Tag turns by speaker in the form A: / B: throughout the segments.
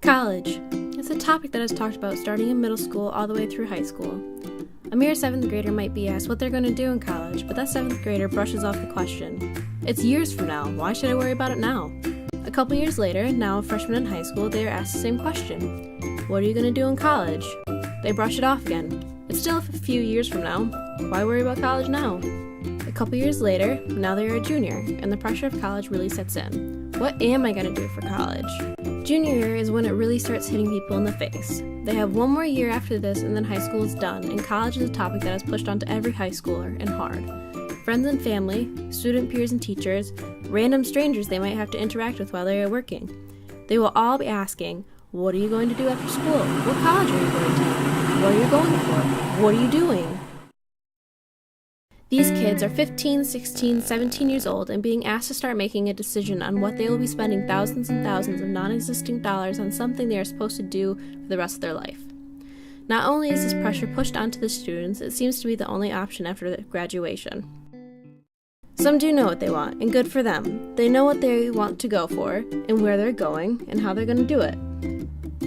A: College. It's a topic that is talked about starting in middle school all the way through high school. A mere 7th grader might be asked what they're going to do in college, but that 7th grader brushes off the question. It's years from now, why should I worry about it now? A couple years later, now a freshman in high school, they are asked the same question. What are you going to do in college? They brush it off again. It's still a few years from now, why worry about college now? A couple years later, now they are a junior, and the pressure of college really sets in. What am I going to do for college? Junior year is when it really starts hitting people in the face. They have one more year after this and then high school is done, and college is a topic that is pushed onto every high schooler and hard. Friends and family, student peers and teachers, random strangers they might have to interact with while they are working. They will all be asking, what are you going to do after school? What college are you going to? What are you going for? What are you doing? These kids are 15, 16, 17 years old and being asked to start making a decision on what they will be spending thousands and thousands of non-existent dollars on something they are supposed to do for the rest of their life. Not only is this pressure pushed onto the students, it seems to be the only option after graduation. Some do know what they want, and good for them. They know what they want to go for, and where they're going, and how they're going to do it.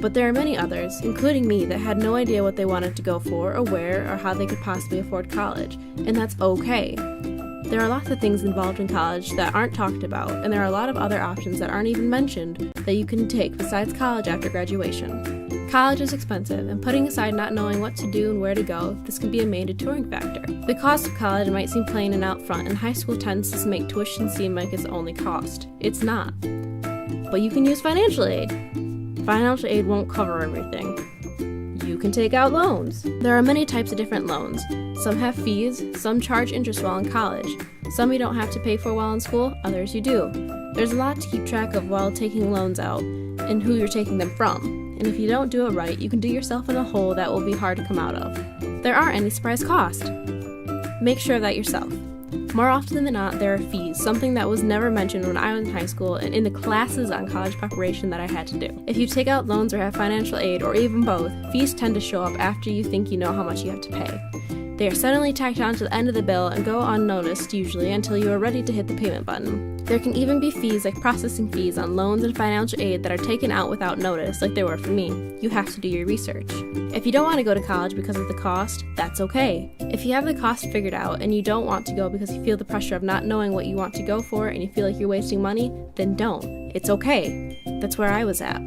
A: But there are many others, including me, that had no idea what they wanted to go for, or where, or how they could possibly afford college, and that's okay. There are lots of things involved in college that aren't talked about, and there are a lot of other options that aren't even mentioned that you can take besides college after graduation. College is expensive, and putting aside not knowing what to do and where to go, this can be a main deterring factor. The cost of college might seem plain and out front, and high school tends to make tuition seem like its only cost. It's not. But you can use financial aid. Financial aid won't cover everything. You can take out loans. There are many types of different loans. Some have fees, some charge interest while in college. Some you don't have to pay for while in school, others you do. There's a lot to keep track of while taking loans out, and who you're taking them from. And if you don't do it right, you can do yourself in a hole that will be hard to come out of. There aren't any surprise costs. Make sure of that yourself. More often than not, there are fees, something that was never mentioned when I was in high school and in the classes on college preparation that I had to do. If you take out loans or have financial aid, or even both, fees tend to show up after you think you know how much you have to pay. They are suddenly tacked on to the end of the bill and go unnoticed, usually, until you are ready to hit the payment button. There can even be fees like processing fees on loans and financial aid that are taken out without notice, like they were for me. You have to do your research. If you don't want to go to college because of the cost, that's okay. If you have the cost figured out and you don't want to go because you feel the pressure of not knowing what you want to go for and you feel like you're wasting money, then don't. It's okay. That's where I was at.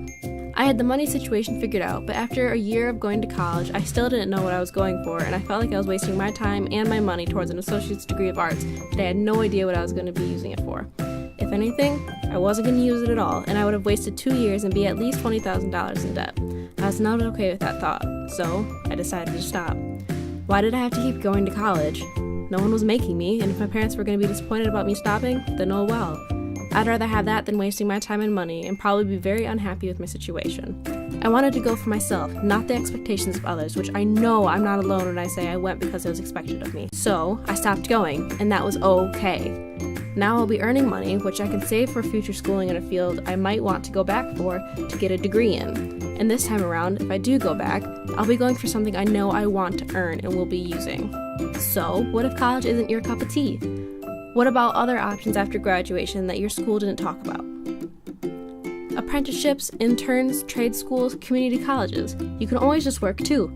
A: I had the money situation figured out, but after a year of going to college, I still didn't know what I was going for, and I felt like I was wasting my time and my money towards an associate's degree of arts that I had no idea what I was going to be using it for. If anything, I wasn't going to use it at all, and I would have wasted 2 years and be at least $20,000 in debt. I was not okay with that thought, so I decided to stop. Why did I have to keep going to college? No one was making me, and if my parents were going to be disappointed about me stopping, then oh well. I'd rather have that than wasting my time and money and probably be very unhappy with my situation. I wanted to go for myself, not the expectations of others, which I know I'm not alone when I say I went because it was expected of me. So, I stopped going, and that was okay. Now I'll be earning money, which I can save for future schooling in a field I might want to go back for to get a degree in. And this time around, if I do go back, I'll be going for something I know I want to earn and will be using. So, what if college isn't your cup of tea? What about other options after graduation that your school didn't talk about? Apprenticeships, interns, trade schools, community colleges. You can always just work too.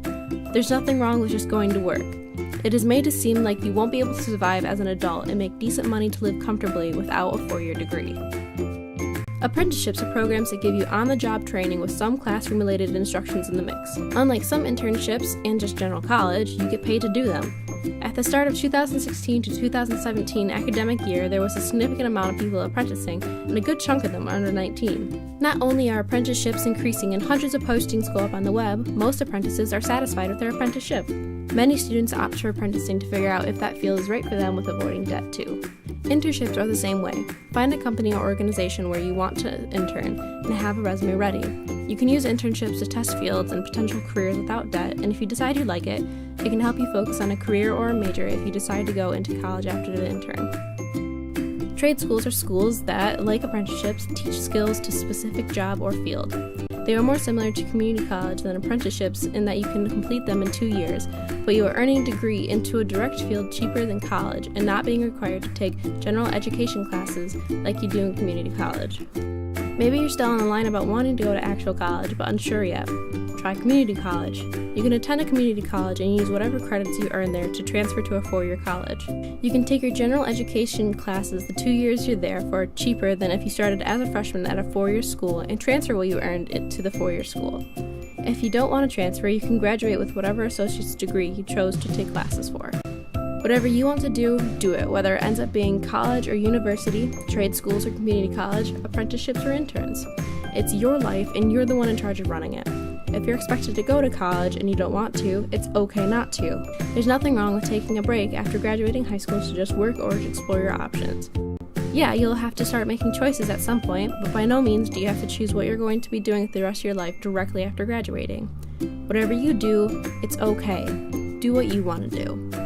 A: There's nothing wrong with just going to work. It is made to seem like you won't be able to survive as an adult and make decent money to live comfortably without a 4-year degree. Apprenticeships are programs that give you on-the-job training with some classroom-related instructions in the mix. Unlike some internships and just general college, you get paid to do them. At the start of 2016 to 2017 academic year, there was a significant amount of people apprenticing, and a good chunk of them are under 19. Not only are apprenticeships increasing and hundreds of postings go up on the web, most apprentices are satisfied with their apprenticeship. Many students opt for apprenticing to figure out if that field is right for them with avoiding debt too. Internships are the same way. Find a company or organization where you want to intern and have a resume ready. You can use internships to test fields and potential careers without debt, and if you decide you like it can help you focus on a career or a major if you decide to go into college after the intern. Trade schools are schools that, like apprenticeships, teach skills to a specific job or field. They are more similar to community college than apprenticeships in that you can complete them in 2 years, but you are earning a degree into a direct field cheaper than college and not being required to take general education classes like you do in community college. Maybe you're still on the line about wanting to go to actual college but unsure yet. Try community college. You can attend a community college and use whatever credits you earn there to transfer to a 4-year college. You can take your general education classes the 2 years you're there for cheaper than if you started as a freshman at a 4-year school and transfer what you earned to the 4-year school. If you don't want to transfer, you can graduate with whatever associate's degree you chose to take classes for. Whatever you want to do it, whether it ends up being college or university, trade schools or community college, apprenticeships or interns. It's your life and you're the one in charge of running it. If you're expected to go to college and you don't want to, it's okay not to. There's nothing wrong with taking a break after graduating high school to just work or to explore your options. Yeah, you'll have to start making choices at some point, but by no means do you have to choose what you're going to be doing for the rest of your life directly after graduating. Whatever you do, it's okay. Do what you want to do.